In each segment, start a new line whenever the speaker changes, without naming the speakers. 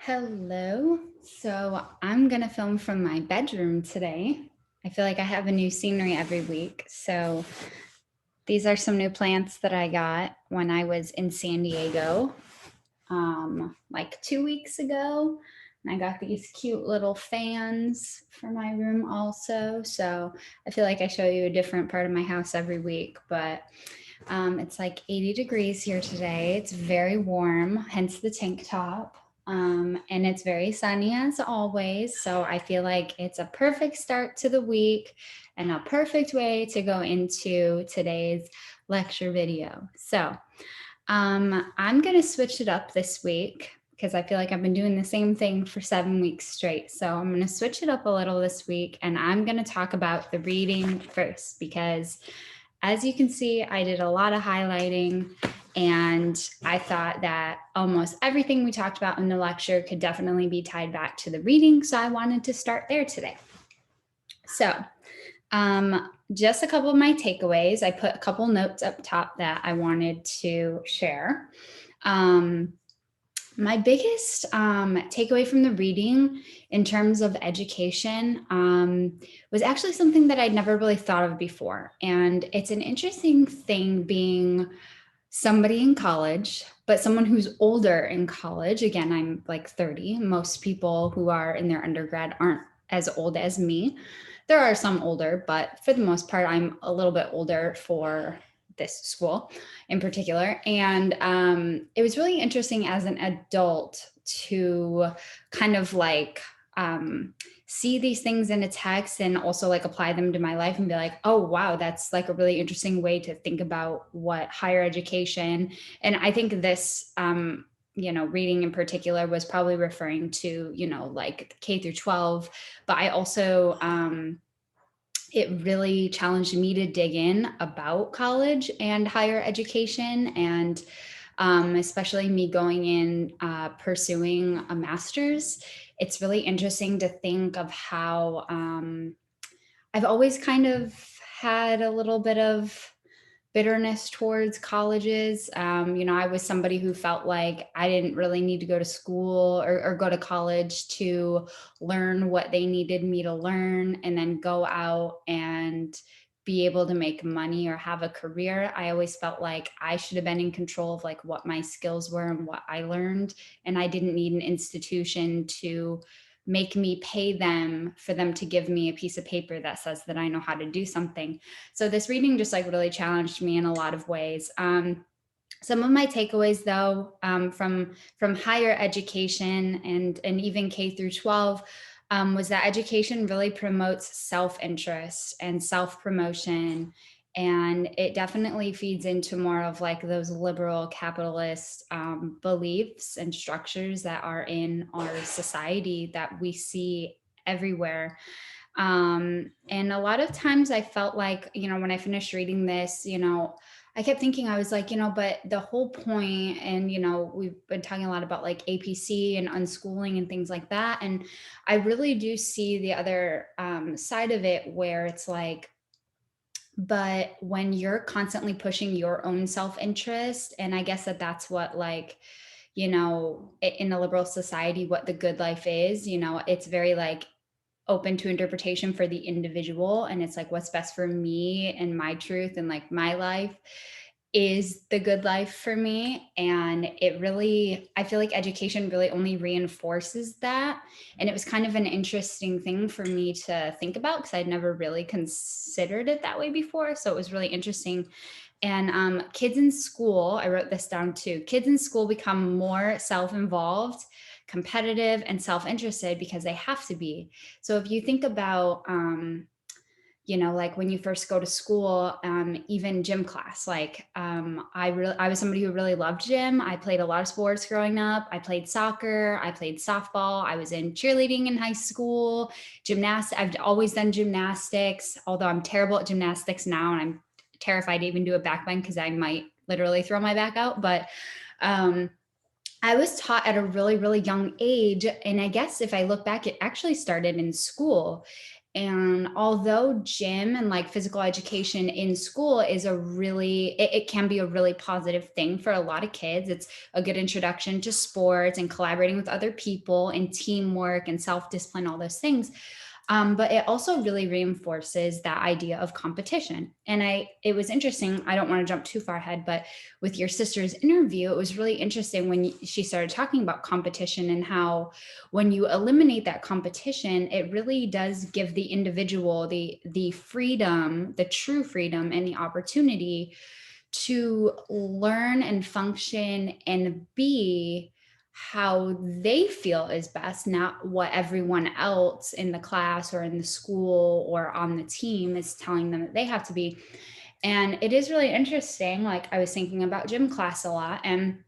Hello. So I'm going to film from my bedroom today. I feel like I have a new scenery every week. So these are some new plants that I got when I was in San Diego like 2 weeks ago. And I got these cute little fans for my room also. So I feel like I show you a different part of my house every week, but it's like 80 degrees here today. It's very warm, hence the tank top. And it's very sunny as always. So I feel like it's a perfect start to the week and a perfect way to go into today's lecture video. So I'm going to switch it up this week because I feel like I've been doing the same thing for 7 weeks straight. So I'm going to switch it up a little this week and I'm going to talk about the reading first because as you can see, I did a lot of highlighting and I thought that almost everything we talked about in the lecture could definitely be tied back to the reading. So I wanted to start there today. So just a couple of my takeaways. I put a couple notes up top that I wanted to share. My biggest takeaway from the reading in terms of education was actually something that I'd never really thought of before. And it's an interesting thing being somebody in college, but someone who's older in college. Again, I'm like 30. Most people who are in their undergrad aren't as old as me. There are some older, but for the most part, I'm a little bit older for this school in particular. And it was really interesting as an adult to kind of like see these things in a text and also like apply them to my life and be like, oh, wow, that's like a really interesting way to think about what higher education. And I think this, reading in particular was probably referring to, like K through 12. But I also, it really challenged me to dig in about college and higher education and especially me going in pursuing a master's. It's really interesting to think of how I've always kind of had a little bit of bitterness towards colleges. I was somebody who felt like I didn't really need to go to school or go to college to learn what they needed me to learn and then go out and be able to make money or have a career. I always felt like I should have been in control of like what my skills were and what I learned. And I didn't need an institution to make me pay them for them to give me a piece of paper that says that I know how to do something. So this reading just like really challenged me in a lot of ways. Some of my takeaways though from higher education and even K through 12 was that education really promotes self-interest and self-promotion, and it definitely feeds into more of like those liberal capitalist beliefs and structures that are in our society that we see everywhere. And a lot of times I felt like, when I finished reading this, I kept thinking, I was like, but the whole point, and, we've been talking a lot about like APC and unschooling and things like that. And I really do see the other side of it where it's like, but when you're constantly pushing your own self-interest, and I guess that's what like, in a liberal society, what the good life is, it's very like open to interpretation for the individual, and it's like what's best for me and my truth and like my life is the good life for me. And it really, I feel like education really only reinforces that. And it was kind of an interesting thing for me to think about because I'd never really considered it that way before. So it was really interesting. And kids in school, I wrote this down too, kids in school become more self-involved, competitive, and self-interested because they have to be. So if you think about like when you first go to school, even gym class, like I was somebody who really loved gym. I played a lot of sports growing up. I played soccer, I played softball, I was in cheerleading in high school, gymnastics. I've always done gymnastics, although I'm terrible at gymnastics now and I'm terrified to even do a back bend because I might literally throw my back out. But um, I was taught at a really, really young age. And I guess if I look back, it actually started in school. And although gym and like physical education in school is it can be a really positive thing for a lot of kids. It's a good introduction to sports and collaborating with other people and teamwork and self-discipline, all those things. But it also really reinforces that idea of competition. And it was interesting. I don't want to jump too far ahead, but with your sister's interview, it was really interesting when she started talking about competition and how when you eliminate that competition, it really does give the individual the freedom, the true freedom, and the opportunity to learn and function and be how they feel is best, not what everyone else in the class or in the school or on the team is telling them that they have to be. And it is really interesting. Like, I was thinking about gym class a lot, and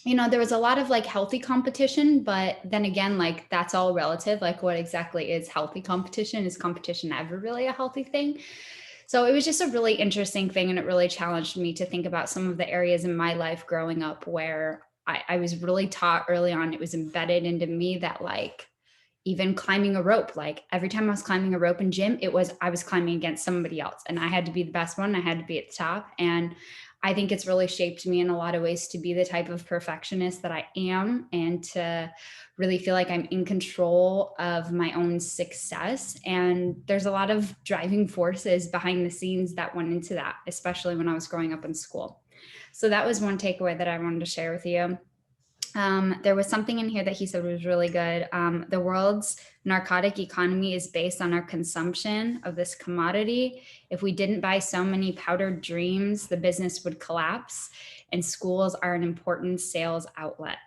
there was a lot of like healthy competition, but then again, like that's all relative. Like, what exactly is healthy competition? Is competition ever really a healthy thing? So it was just a really interesting thing. And it really challenged me to think about some of the areas in my life growing up where I was really taught early on, it was embedded into me that like, even climbing a rope, like every time I was climbing a rope in gym, I was climbing against somebody else and I had to be the best one. I had to be at the top. And I think it's really shaped me in a lot of ways to be the type of perfectionist that I am and to really feel like I'm in control of my own success. And there's a lot of driving forces behind the scenes that went into that, especially when I was growing up in school. So that was one takeaway that I wanted to share with you. There was something in here that he said was really good. The world's narcotic economy is based on our consumption of this commodity. If we didn't buy so many powdered dreams, the business would collapse, and schools are an important sales outlet.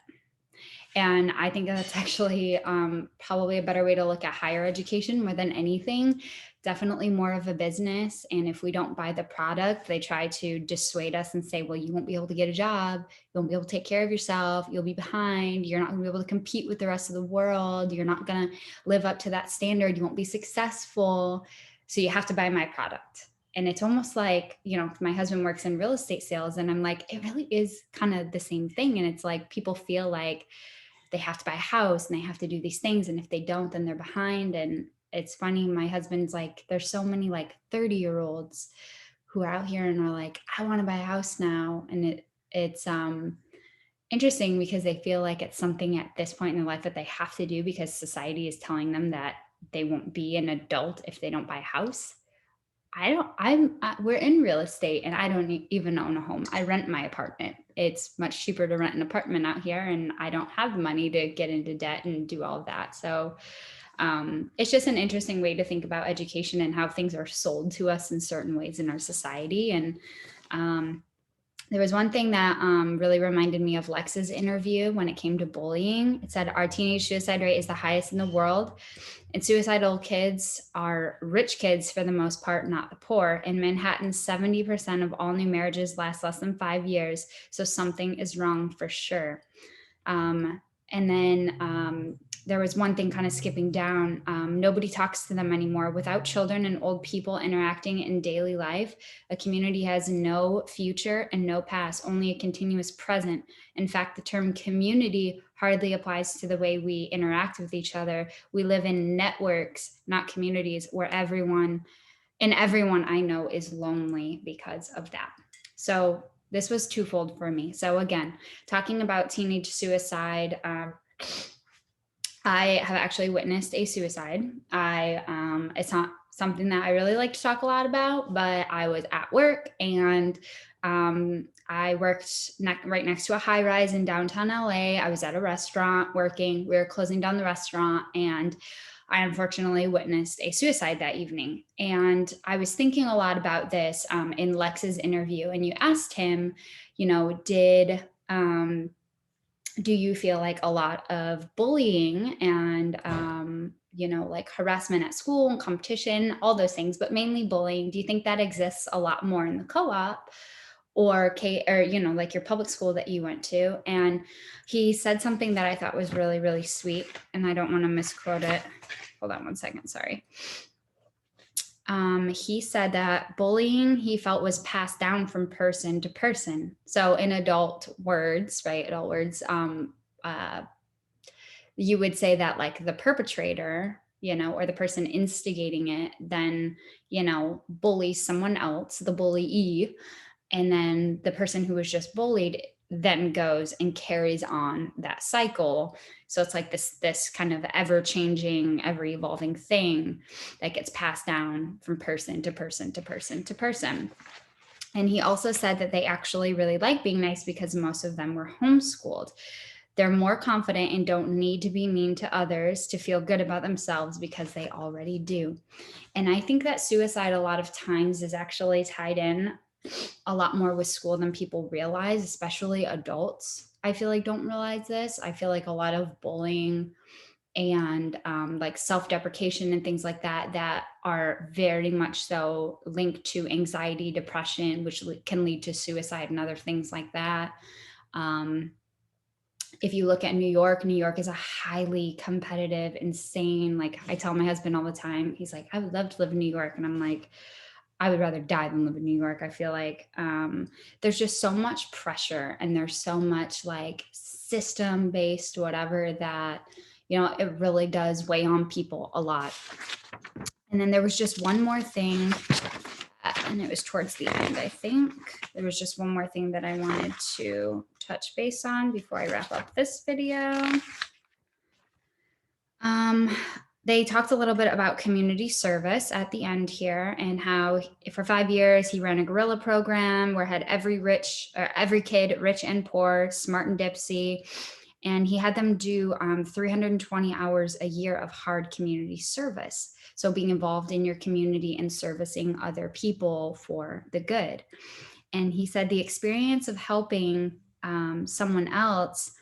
And I think that's actually probably a better way to look at higher education more than anything. Definitely more of a business. And if we don't buy the product, they try to dissuade us and say, well, you won't be able to get a job. You won't be able to take care of yourself. You'll be behind. You're not going to be able to compete with the rest of the world. You're not going to live up to that standard. You won't be successful. So you have to buy my product. And it's almost like, my husband works in real estate sales, and I'm like, it really is kind of the same thing. And it's like people feel like they have to buy a house and they have to do these things. And if they don't, then they're behind. And it's funny. My husband's like, there's so many like 30-year-olds who are out here and are like, I want to buy a house now. And it's interesting because they feel like it's something at this point in their life that they have to do because society is telling them that they won't be an adult if they don't buy a house. We're in real estate and I don't even own a home. I rent my apartment. It's much cheaper to rent an apartment out here, and I don't have money to get into debt and do all of that. So it's just an interesting way to think about education and how things are sold to us in certain ways in our society. And there was one thing that really reminded me of Lex's interview when it came to bullying. It said, our teenage suicide rate is the highest in the world. And suicidal kids are rich kids for the most part, not the poor. In Manhattan, 70% of all new marriages last less than 5 years. So something is wrong for sure. And then there was one thing kind of skipping down. Nobody talks to them anymore. Without children and old people interacting in daily life, a community has no future and no past, only a continuous present. In fact, the term community hardly applies to the way we interact with each other. We live in networks, not communities, where everyone I know is lonely because of that. So this was twofold for me. So again, talking about teenage suicide, I have actually witnessed a suicide. It's not something that I really like to talk a lot about, but I was at work and I worked right next to a high rise in downtown LA. I was at a restaurant working. We were closing down the restaurant, and I unfortunately witnessed a suicide that evening. And I was thinking a lot about this in Lex's interview. And you asked him, do you feel like a lot of bullying and like harassment at school and competition, all those things, but mainly bullying, do you think that exists a lot more in the co-op or like your public school that you went to? And he said something that I thought was really, really sweet, and I don't want to misquote it. Hold on one second, sorry. He said that bullying he felt was passed down from person to person. So in adult words, you would say that like the perpetrator or the person instigating it then, bullies someone else, the bullyee, and then the person who was just bullied then goes and carries on that cycle. So it's like this kind of ever changing, ever evolving thing that gets passed down from person to person to person to person. And he also said that they actually really like being nice because most of them were homeschooled. They're more confident and don't need to be mean to others to feel good about themselves because they already do. And I think that suicide a lot of times is actually tied in a lot more with school than people realize, especially adults. I feel like don't realize this. I feel like a lot of bullying and like self-deprecation and things like that are very much so linked to anxiety, depression, which can lead to suicide and other things like that. Um, if you look at New York is a highly competitive, insane, like I tell my husband all the time, he's like, I would love to live in New York. And I'm like, I would rather die than live in New York. I feel like there's just so much pressure and there's so much like system based, whatever, that, it really does weigh on people a lot. And then there was just one more thing, and it was towards the end, I think. There was just one more thing that I wanted to touch base on before I wrap up this video. They talked a little bit about community service at the end here, and how for 5 years he ran a guerrilla program where had every kid, rich and poor, smart and dipsy, and he had them do 320 hours a year of hard community service. So being involved in your community and servicing other people for the good. And he said the experience of helping someone else,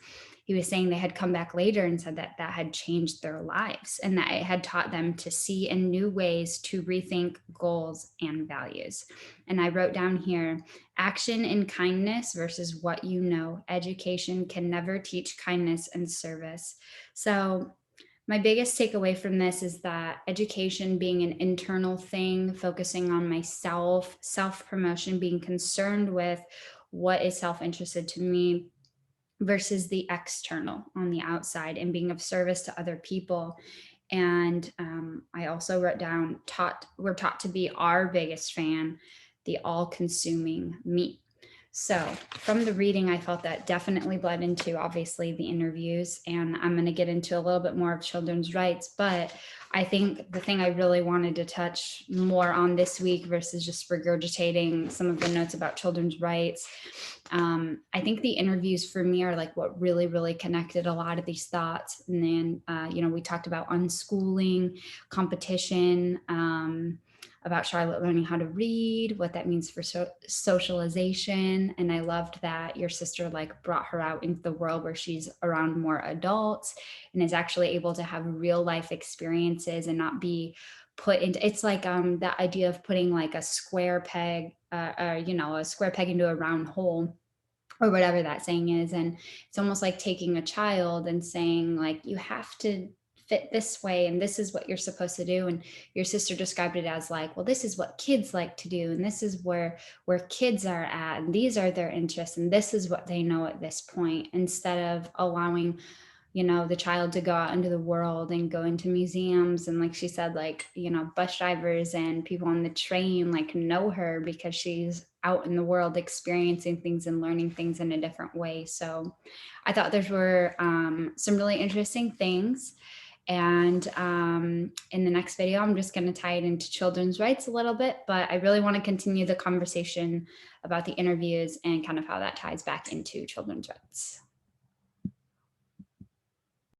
he was saying they had come back later and said that had changed their lives and that it had taught them to see in new ways, to rethink goals and values. And I wrote down here, action in kindness versus what you know. Education can never teach kindness and service. So my biggest takeaway from this is that education being an internal thing, focusing on myself, self-promotion, being concerned with what is self-interested to me, versus the external on the outside and being of service to other people. And I also wrote down, we're taught to be our biggest fan, the all-consuming me. So from the reading, I felt that definitely bled into obviously the interviews, and I'm going to get into a little bit more of children's rights. But I think the thing I really wanted to touch more on this week versus just regurgitating some of the notes about children's rights, I think the interviews for me are like what really, really connected a lot of these thoughts. And then, we talked about unschooling, competition, about Charlotte learning how to read, what that means for socialization. And I loved that your sister like brought her out into the world where she's around more adults and is actually able to have real life experiences and not be put into, it's like that idea of putting like a square peg, a square peg into a round hole, or whatever that saying is. And it's almost like taking a child and saying like, you have to fit this way and this is what you're supposed to do. And your sister described it as like, well, this is what kids like to do, and this is where kids are at, and these are their interests, and this is what they know at this point, instead of allowing the child to go out into the world and go into museums. And like she said, like, bus drivers and people on the train like know her because she's out in the world experiencing things and learning things in a different way. So I thought those were some really interesting things. And in the next video, I'm just going to tie it into children's rights a little bit, but I really want to continue the conversation about the interviews and kind of how that ties back into children's rights.